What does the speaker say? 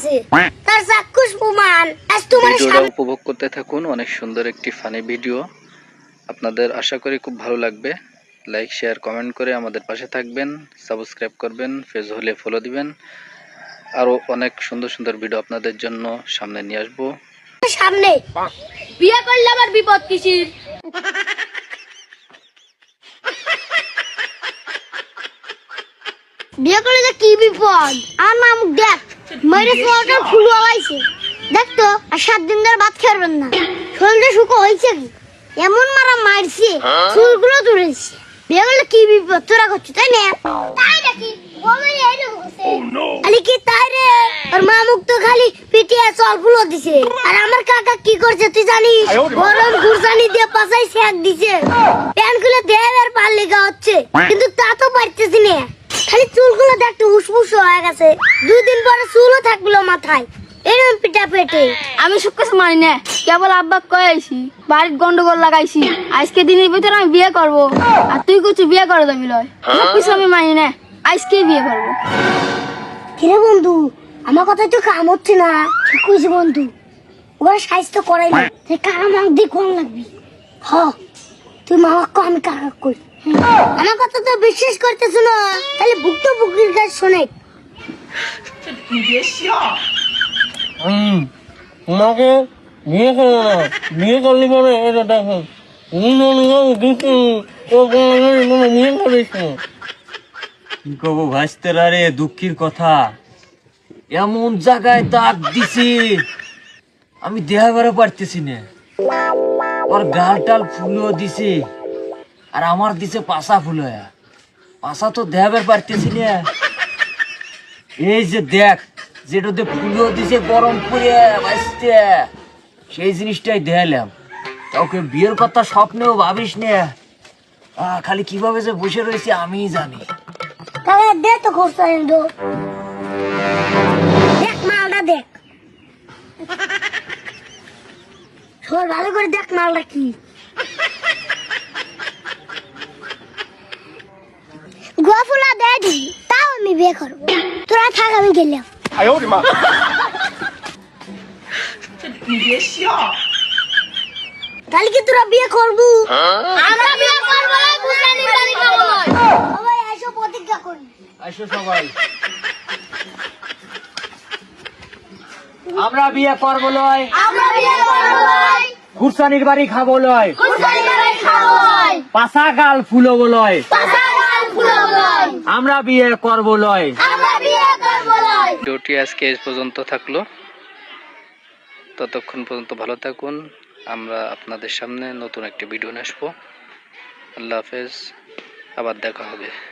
আছে তার চাক্ষুষ প্রমাণ আজ তোমার ভিডিওটা উপভোগ করতে থাকুন। অনেক সুন্দর একটি ফানি ভিডিও, আপনাদের আশা করি খুব ভালো লাগবে। লাইক শেয়ার কমেন্ট করে আমাদের পাশে থাকবেন, সাবস্ক্রাইব করবেন, ফেজ হলে ফলো দিবেন। আরো অনেক সুন্দর সুন্দর ভিডিও আপনাদের জন্য সামনে নিয়ে আসবো। সামনে বিয়ে করলে আমার বিপদ কিসির? বিয়ে করলে যে কি বিপদ? আমার মামুক দেখ মেরে ফোটা ফুল লাগাইছে, দেখ তো আর 7 দিন ধরে ভাত খাবেন না, শরীরটা শুকো হয়েছে কি এমন মারা মারছে, চুলগুলো তুলেছে। বিয়ে করলে কি বিপদ তোরা করছিস তাই না? তাই নাকি বলে খালি কি তাই রে? আর মামুক তো খালি পিটিয়ে চলগুলো দিছে, আর আমার কাকা কি করছে তুই জানিস? গরম গুরজানি দিয়ে পাছাই সেক দিছে, প্যান খুলে দেহের পাল্লি গা হচ্ছে, কিন্তু তা তো পারতেছি না। খালি চুলগুলো দেখতে উসপুস হয়ে গেছে, 2 দিন পরে চুলও থাকলো মাথায়, এরকম পিটা পেটে। আমি সব কিছু মানি না, কেবল আব্বা কয়েছি বাড়ির গন্ডগোল লাগাইছি, আজকে দিনের ভিতরে আমি বিয়ে করব, আর তুই কিছু বিয়ে করে যাবি লয়, সব কিছু আমি মানি না, আজকেই বিয়ে করবো। কিরে বন্ধু, আমার কথা তো কাম হচ্ছে না। ঠিক কইছি বন্ধু, ওরা স্বাস্থ্য করাই না, তুই কারা মাক দিয়ে কোন লাগবি? হ তুই মামাক কো, আমি কাকা কই। আমার কথা তো বিশ্বাস করতেছ না, তাহলে ভুক্ত বুকির কাজ শোনে। তোমাকে বিয়ে করবো না, বিয়ে করলে পরে এটা দেখো বিয়ে করিস না। কি করবো ভাইস্তেরা রে, দুঃখের কথা, এমন জায়গায় দাগ দিছি আমি দেহা করে পারতেছি না। ওর গাল টাল ফুলও দিছে, আর আমার দিছে পাশা ফুল, পাশা তো দেহাবার পারতেছি না। এই যে দেখ, যেটাতে ফুলও দিছে গরম করে বাঁচতে, সেই জিনিসটাই দেখালাম। কাউকে বিয়ের কথা স্বপ্নেও ভাবিস না, খালি কিভাবে যে বসে রয়েছে আমি জানি। তাহলে দে তো খোঁজটা দো, দেখ মালটা দেখ, সর ভালো করে দেখ মালটা কি। গোফুলা দে দি, তাও আমি বিয়ে করবো, তোরা থাক আমি গেলাম। তাহলে কি তোরা বিয়ে করবো? আমরা বিয়ে করবো, বুঝানি বাড়ি খাবো। সবাই এসো প্রতিজ্ঞা করি। আসো সবাই, আমরা বিয়ে করবো লয়, আমরা বিয়ে করবো লয়, গুরসানির বাড়ি খাবো লয়, কুরবানি বাড়ি খাবো লয়, পাশা গাল ফুলো লয়, পাশা গাল ফুলো লয়, আমরা বিয়ে করবো লয়। আমরা বিয়ে করবো লয়। ভিডিওটি আজকে এই পর্যন্ত থাকলো, ততক্ষণ পর্যন্ত ভালো থাকুন। আমরা আপনাদের সামনে নতুন একটি ভিডিও নিয়ে আসবো। আল্লাহ হাফেজ, আবার দেখা হবে।